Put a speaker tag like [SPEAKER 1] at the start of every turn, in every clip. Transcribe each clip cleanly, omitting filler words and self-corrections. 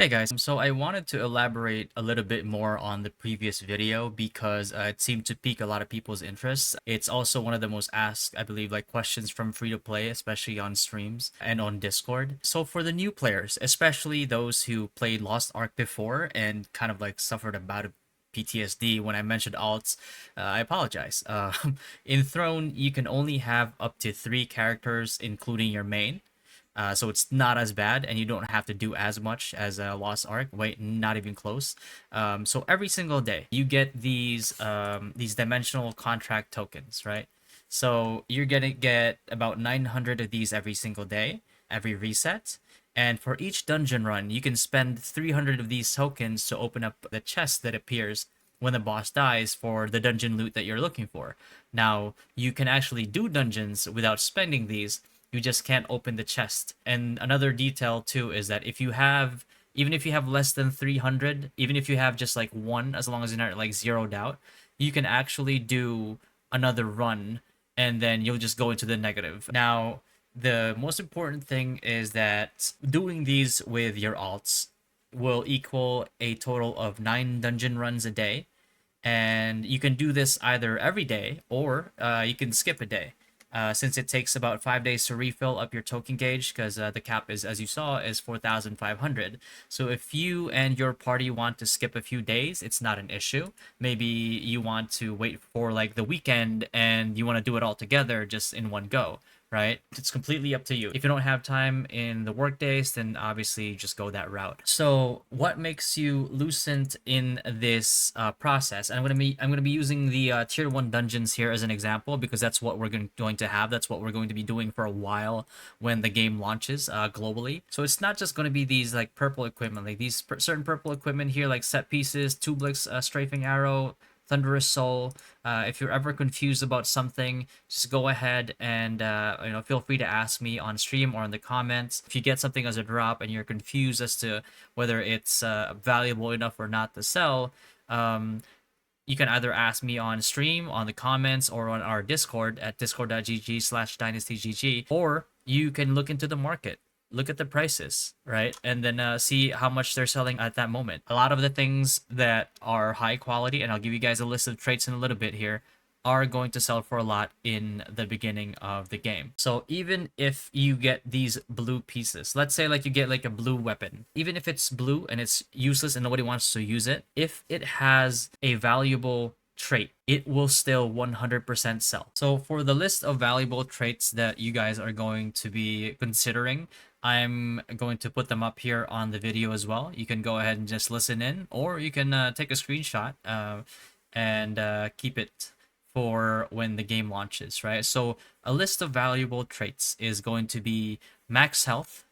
[SPEAKER 1] Hey guys, so I wanted to elaborate a little bit more on the previous video because it seemed to pique a lot of people's interest. It's also one of the most asked, I believe, like questions from free to play, especially on streams and on Discord. So for the new players, especially those who played Lost Ark before and kind of like suffered a bout of PTSD when I mentioned alts, I apologize. In Throne, you can only have up to 3 characters, including your main. So it's not as bad, and you don't have to do as much as a Lost Ark. Wait, not even close. So every single day you get these dimensional contract tokens, right? So you're gonna get about 900 of these every single day, every reset. And for each dungeon run, you can spend 300 of these tokens to open up the chest that appears when the boss dies for the dungeon loot that you're looking for. Now, you can actually do dungeons without spending these, you just can't open the chest. And another detail too is that if you have even if you have less than 300, even if you have just like one, as long as you're not like zeroed out, you can actually do another run and then you'll just go into the negative. Now, the most important thing is that doing these with your alts will equal a total of 9 dungeon runs a day, and you can do this either every day or you can skip a day. Since it takes about 5 days to refill up your token gauge, because the cap is, as you saw, is 4,500. So if you and your party want to skip a few days, it's not an issue. Maybe you want to wait for like the weekend and you want to do it all together just in one go, right? It's completely up to you. If you don't have time in the work days, then obviously just go that route. So what makes you Lucent in this process? And I'm gonna be using the tier 1 dungeons here as an example because that's what we're going to have. That's what we're going to be doing for a while when the game launches globally. So it's not just going to be these like purple equipment, like these certain purple equipment here, like set pieces, Tubelix, strafing arrow, Thunderous Soul. If you're ever confused about something, just go ahead and feel free to ask me on stream or in the comments. If you get something as a drop and you're confused as to whether it's valuable enough or not to sell, you can either ask me on stream, on the comments, or on our Discord at discord.gg/dynastygg, or you can look into the market, look at the prices, right? And then see how much they're selling at that moment. A lot of the things that are high quality, and I'll give you guys a list of traits in a little bit here, are going to sell for a lot in the beginning of the game. So even if you get these blue pieces, let's say like you get like a blue weapon, even if it's blue and it's useless and nobody wants to use it, if it has a valuable trait, it will still 100% sell. So for the list of valuable traits that you guys are going to be considering, I'm going to put them up here on the video as well. You can go ahead and just listen in, or you can take a screenshot and keep it for when the game launches, right? So a list of valuable traits is going to be max health,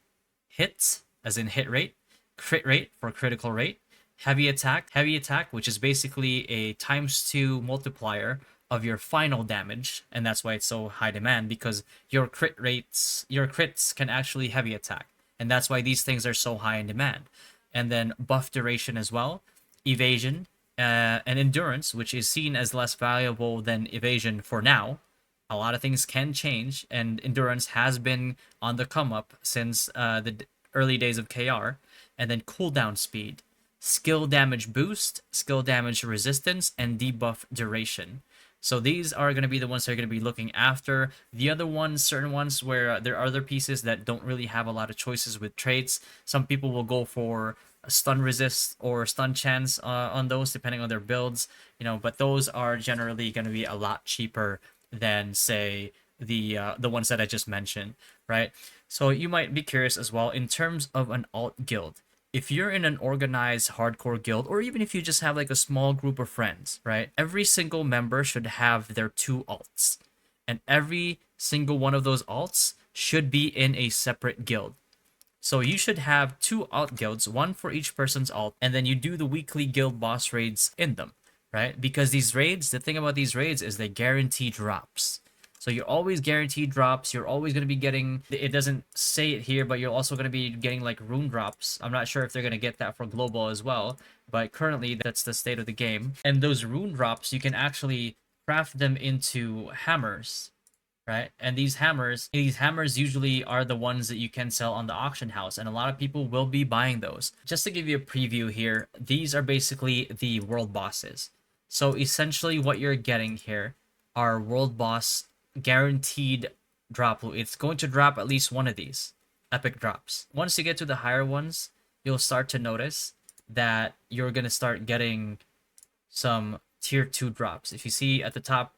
[SPEAKER 1] hits, as in hit rate, crit rate for critical rate, heavy attack, which is basically a ×2 multiplier of your final damage, and that's why it's so high demand, because your crits can actually heavy attack, and that's why these things are so high in demand. And then buff duration as well, evasion, and endurance, which is seen as less valuable than evasion for now. A lot of things can change, and endurance has been on the come up since the early days of KR. And then cooldown speed, skill damage boost, skill damage resistance, and debuff duration. So these are going to be the ones that are going to be looking after. The other ones, certain ones where there are other pieces that don't really have a lot of choices with traits. Some people will go for a stun resist or stun chance on those depending on their builds, but those are generally going to be a lot cheaper than, say, the ones that I just mentioned, right? So you might be curious as well in terms of an alt guild. If you're in an organized hardcore guild, or even if you just have like a small group of friends, right? Every single member should have their 2 alts, and every single one of those alts should be in a separate guild. So you should have 2 alt guilds, one for each person's alt, and then you do the weekly guild boss raids in them, right? Because these raids, the thing about these raids is they guarantee drops. So you're always guaranteed drops. You're always going to be getting, it doesn't say it here, but you're also going to be getting like rune drops. I'm not sure if they're going to get that for global as well, but currently that's the state of the game. And those rune drops, you can actually craft them into hammers, right? And these hammers usually are the ones that you can sell on the auction house, and a lot of people will be buying those. Just to give you a preview here, these are basically the world bosses. So essentially what you're getting here are world boss guaranteed drop loot. It's going to drop at least one of these epic drops. Once you get to the higher ones, you'll start to notice that you're going to start getting some tier 2 drops. If you see at the top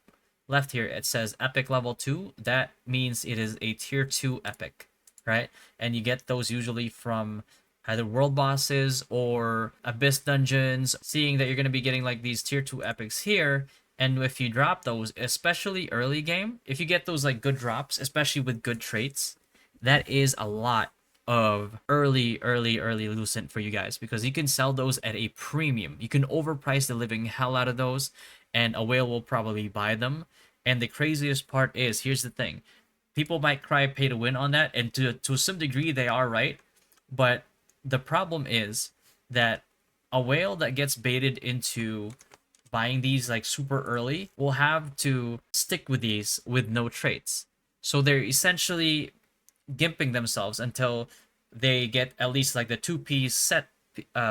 [SPEAKER 1] left here, it says epic level 2. That means it is a tier 2 epic, right? And you get those usually from either world bosses or abyss dungeons. Seeing that you're going to be getting like these tier 2 epics here, and if you drop those, especially early game, if you get those like good drops, especially with good traits, that is a lot of early Lucent for you guys, because you can sell those at a premium. You can overprice the living hell out of those, and a whale will probably buy them. And the craziest part is, here's the thing: people might cry pay to win on that, and to some degree they are right, but the problem is that a whale that gets baited into buying these like super early will have to stick with these with no traits. So they're essentially gimping themselves until they get at least like the 2-piece set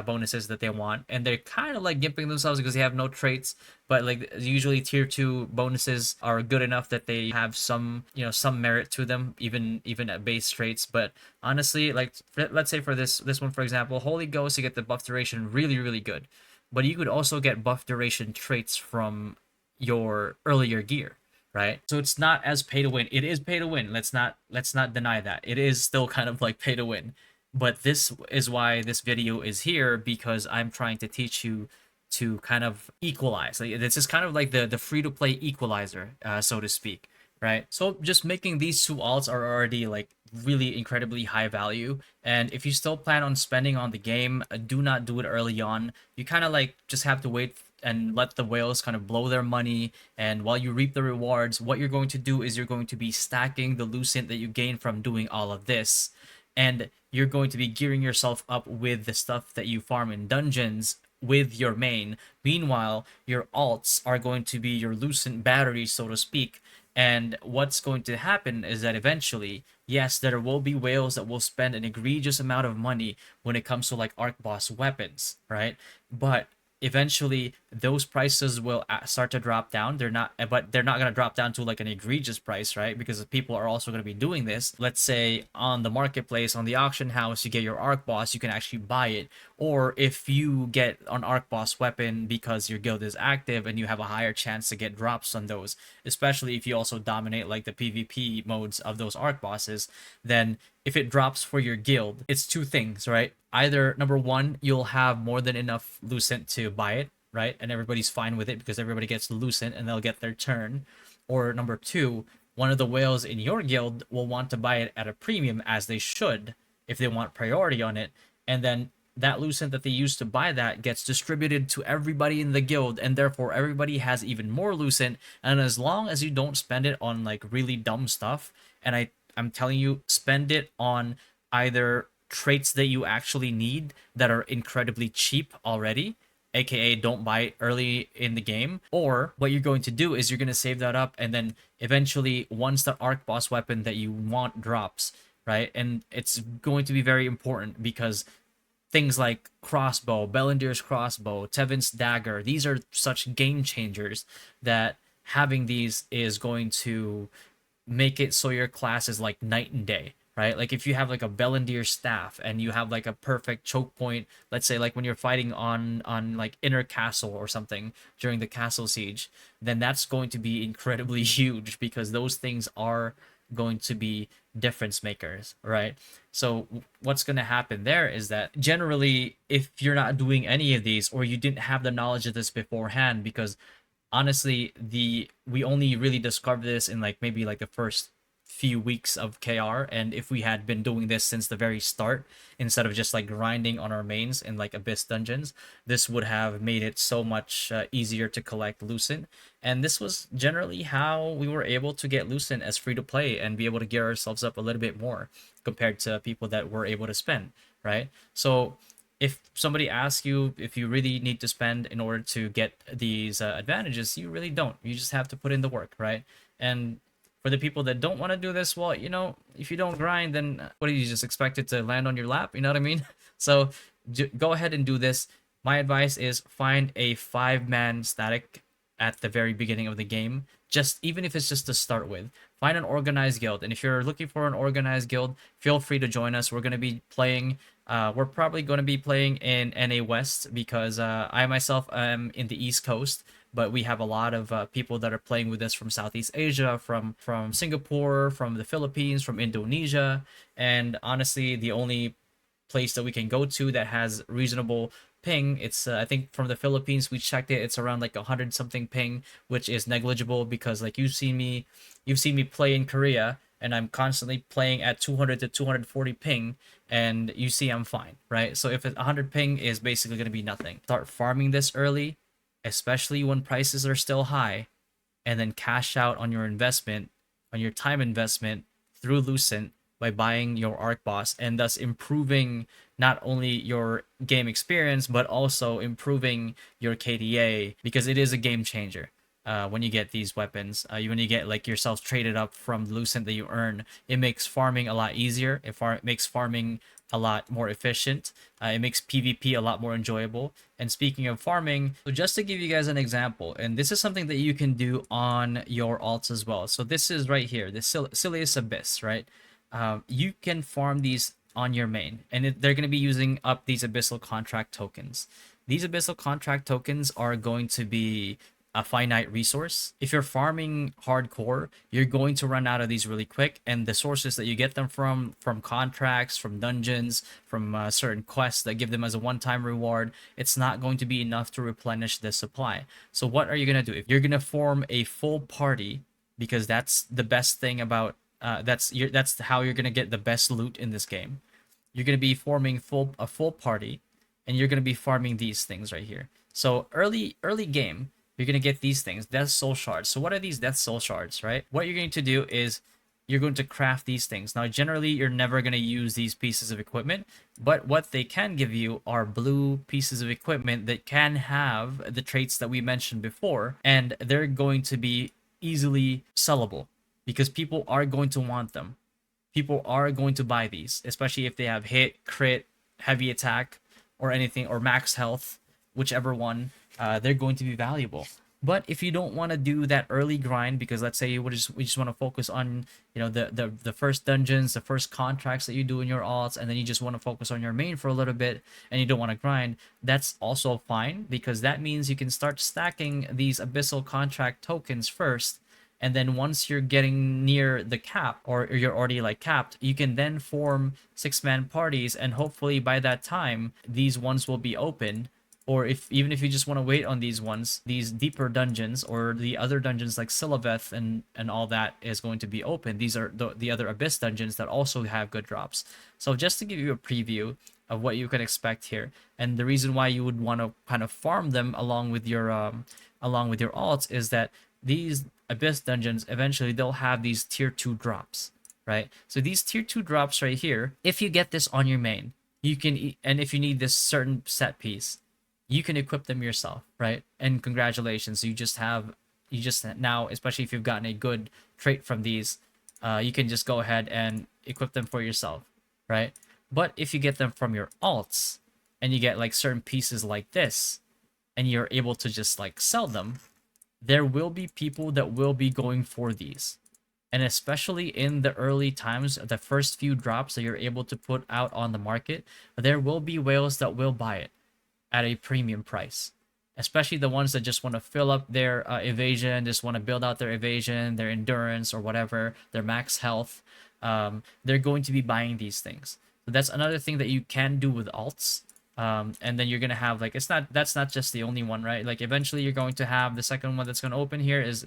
[SPEAKER 1] bonuses that they want, and they're kind of like gimping themselves because they have no traits. But like usually tier 2 bonuses are good enough that they have some, some merit to them, even at base traits. But honestly, like let's say for this one, for example, Holy Ghost, you get the buff duration, really good, but you could also get buff duration traits from your earlier gear, right? So it's not as pay to win. It is pay to win. Let's not deny that. It is still kind of like pay to win. But this is why this video is here, because I'm trying to teach you to kind of equalize. Like, this is kind of like the free to play equalizer, so to speak, right? So just making these two alts are already like really incredibly high value. And if you still plan on spending on the game, do not do it early on. You kind of like just have to wait and let the whales kind of blow their money, and while you reap the rewards, what you're going to do is you're going to be stacking the lucent that you gain from doing all of this, and you're going to be gearing yourself up with the stuff that you farm in dungeons with your main. Meanwhile, your alts are going to be your lucent batteries, so to speak. And what's going to happen is that eventually, yes, there will be whales that will spend an egregious amount of money when it comes to like Archboss weapons, right? But eventually those prices will start to drop down. But they're not going to drop down to like an egregious price, right? Because people are also going to be doing this. Let's say on the marketplace, on the auction house, you get your Archboss, you can actually buy it. Or if you get an Archboss weapon because your guild is active, and you have a higher chance to get drops on those, especially if you also dominate like the PvP modes of those Archbosses, then if it drops for your guild, it's two things, right? Either number one, you'll have more than enough Lucent to buy it, right? And everybody's fine with it because everybody gets Lucent and they'll get their turn. Or number two, one of the whales in your guild will want to buy it at a premium, as they should, if they want priority on it. And then that Lucent that they use to buy that gets distributed to everybody in the guild, and therefore everybody has even more Lucent. And as long as you don't spend it on like really dumb stuff, and I'm telling you, spend it on either traits that you actually need that are incredibly cheap already, aka don't buy it early in the game, or what you're going to do is you're going to save that up, and then eventually once the arc boss weapon that you want drops, right? And it's going to be very important because things like crossbow, Belendir's crossbow, Tevin's dagger, these are such game changers that having these is going to make it so your class is like night and day, right? Like if you have like a Belendir staff and you have like a perfect choke point, let's say like when you're fighting on like inner castle or something during the castle siege, then that's going to be incredibly huge, because those things are going to be difference makers, right? So what's going to happen there is that generally, if you're not doing any of these, or you didn't have the knowledge of this beforehand, because honestly, we only really discovered this in like maybe like the first few weeks of KR, and if we had been doing this since the very start instead of just like grinding on our mains in like abyss dungeons, this would have made it so much easier to collect Lucent. And this was generally how we were able to get Lucent as free to play and be able to gear ourselves up a little bit more compared to people that were able to spend, right? So if somebody asks you if you really need to spend in order to get these advantages, you really don't. You just have to put in the work, right? And For the people that don't want to do this, well, you know, if you don't grind, then what do you just expect it to land on your lap? You know what I mean? So go ahead and do this. My advice is find a 5-man static at the very beginning of the game. Just even if it's just to start with, find an organized guild. And if you're looking for an organized guild, feel free to join us. We're going to be playing. We're probably going to be playing in NA West because I myself am in the East Coast, but we have a lot of people that are playing with us from Southeast Asia, from Singapore, from the Philippines, from Indonesia, and honestly, the only place that we can go to that has reasonable ping, it's I think from the Philippines we checked it, it's around like 100 something ping, which is negligible because like you've seen me play in Korea and I'm constantly playing at 200 to 240 ping, and you see I'm fine, right? So if 100 ping is basically going to be nothing, start farming this early, especially when prices are still high, and then cash out on your investment, on your time investment through Lucent by buying your Archboss, and thus improving not only your game experience but also improving your KDA, because it is a game changer. When you get these weapons, when you get like yourself traded up from Lucent that you earn, it makes farming a lot easier. It makes farming a lot more efficient. It makes PvP a lot more enjoyable. And speaking of farming, so just to give you guys an example, and this is something that you can do on your alts as well. So this is right here, the Silius Abyss, right? You can farm these on your main, and they're going to be using up these Abyssal Contract tokens. These Abyssal Contract tokens are going to be a finite resource. If you're farming hardcore, you're going to run out of these really quick, and the sources that you get them from contracts, from dungeons, from certain quests that give them as a one-time reward, it's not going to be enough to replenish the supply. So what are you going to do? If you're going to form a full party, because that's the best thing about that's how you're going to get the best loot in this game. You're going to be forming a full party, and you're going to be farming these things right here. So early game, you're going to get these things, Death Soul Shards. So what are these Death Soul Shards, right? What you're going to do is you're going to craft these things. Now, generally, you're never going to use these pieces of equipment, but what they can give you are blue pieces of equipment that can have the traits that we mentioned before, and they're going to be easily sellable because people are going to want them. People are going to buy these, especially if they have hit, crit, heavy attack, or anything, or max health, whichever one. They're going to be valuable. But if you don't want to do that early grind, because let's say we just want to focus on the first dungeons, the first contracts that you do in your alts, and then you just want to focus on your main for a little bit, and you don't want to grind, that's also fine, because that means you can start stacking these abyssal contract tokens first, and then once you're getting near the cap, or you're already like capped, you can then form 6-man parties, and hopefully by that time these ones will be open. Or even if you just want to wait on these ones, these deeper dungeons or the other dungeons like Silaveth and all that is going to be open. These are the other Abyss dungeons that also have good drops. So just to give you a preview of what you can expect here, and the reason why you would want to kind of farm them along with your alts is that these Abyss dungeons eventually they'll have these tier 2 drops, right? So these tier 2 drops right here, if you get this on your main, you can, and if you need this certain set piece, you can equip them yourself, right? And congratulations, you just now, especially if you've gotten a good trait from these, you can just go ahead and equip them for yourself, right? But if you get them from your alts, and you get like certain pieces like this, and you're able to just like sell them, there will be people that will be going for these. And especially in the early times, the first few drops that you're able to put out on the market, there will be whales that will buy it at a premium price, especially the ones that just want to fill up their evasion, just want to build out their evasion, their endurance, or whatever, their max health. They're going to be buying these things. So that's another thing that you can do with alts. And then you're gonna have like that's not just the only one, right? Like eventually you're going to have the second one that's gonna open here is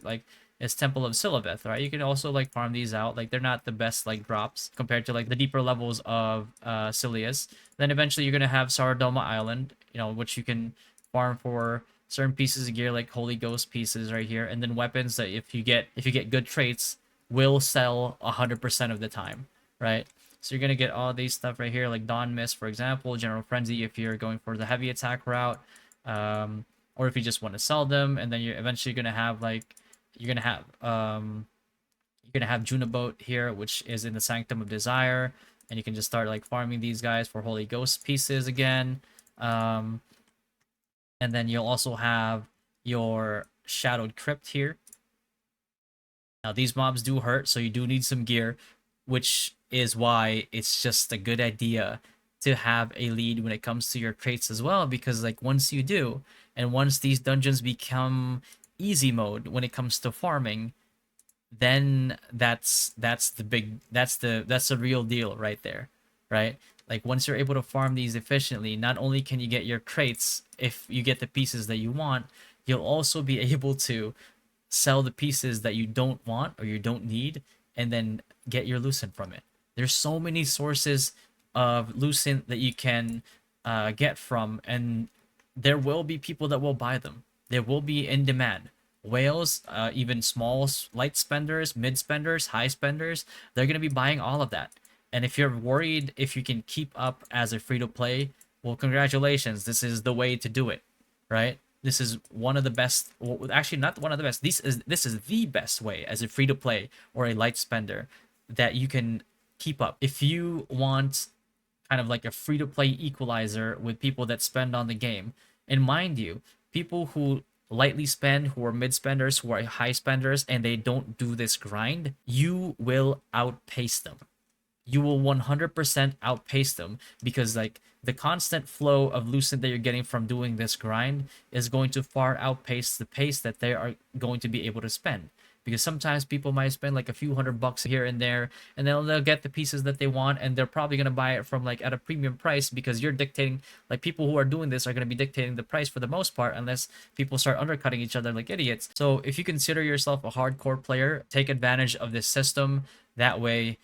[SPEAKER 1] Temple of Silaveth, right? You can also like farm these out. Like they're not the best like drops compared to like the deeper levels of Silius. Then eventually you're gonna have Saradoma Island, which you can farm for certain pieces of gear like Holy Ghost pieces right here, and then weapons that if you get good traits will sell 100% of the time, right? So you're gonna get all these stuff right here, like Dawn Mist, for example, General Frenzy if you're going for the heavy attack route, or if you just want to sell them, and then you're eventually gonna have like you You're gonna have Junaboat here, which is in the Sanctum of Desire, and you can just start like farming these guys for Holy Ghost pieces again. Um, and then you'll also have your Shadowed Crypt here. Now these mobs do hurt, so you do need some gear, which is why it's just a good idea to have a lead when it comes to your traits as well, because like once you do, and once these dungeons become easy mode when it comes to farming, then that's the real deal right there, right? Like once you're able to farm these efficiently, not only can you get your crates if you get the pieces that you want, you'll also be able to sell the pieces that you don't want or you don't need and then get your Lucent from it. There's so many sources of Lucent that you can get from, and there will be people that will buy them. There will be in demand. Whales, even small light spenders, mid spenders, high spenders, they're going to be buying all of that. And if you're worried if you can keep up as a free to play, well, congratulations. This is the way to do it, right? This is one of the best, well, actually not one of the best. This is the best way as a free to play or a light spender that you can keep up. If you want kind of like a free to play equalizer with people that spend on the game, and mind you, people who lightly spend, who are mid spenders, who are high spenders, and they don't do this grind, you will outpace them. You will 100% outpace them, because like the constant flow of Lucent that you're getting from doing this grind is going to far outpace the pace that they are going to be able to spend. Because sometimes people might spend like a few $100 here and there, and then they'll get the pieces that they want, and they're probably going to buy it from like at a premium price, because you're dictating, like people who are doing this are going to be dictating the price for the most part, unless people start undercutting each other like idiots. So if you consider yourself a hardcore player, take advantage of this system. That way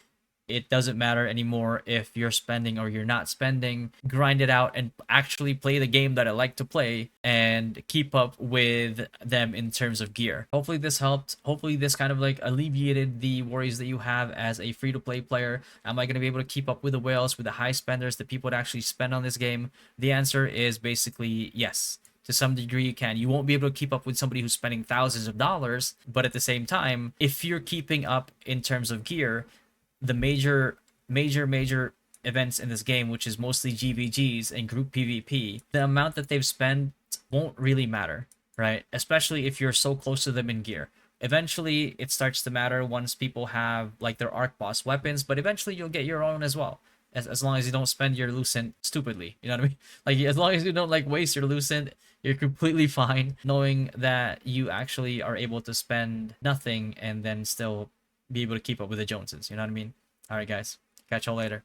[SPEAKER 1] it doesn't matter anymore if you're spending or you're not spending. Grind it out and actually play the game that I like to play and keep up with them in terms of gear. Hopefully this helped. Hopefully this kind of like alleviated the worries that you have as a free-to-play player. Am I going to be able to keep up with the whales, with the high spenders, the people that actually spend on this game? The answer is basically yes. To some degree you can. You won't be able to keep up with somebody who's spending thousands of dollars, but at the same time, if you're keeping up in terms of gear, the major events in this game, which is mostly GVGs and group PvP, the amount that they've spent won't really matter, right? Especially if you're so close to them in gear. Eventually, it starts to matter once people have like their Archboss weapons, but eventually you'll get your own as well. As long as you don't spend your Lucent stupidly, you know what I mean? Like as long as you don't like waste your Lucent, you're completely fine knowing that you actually are able to spend nothing and then still be able to keep up with the Joneses. You know what I mean? All right, guys. Catch y'all later.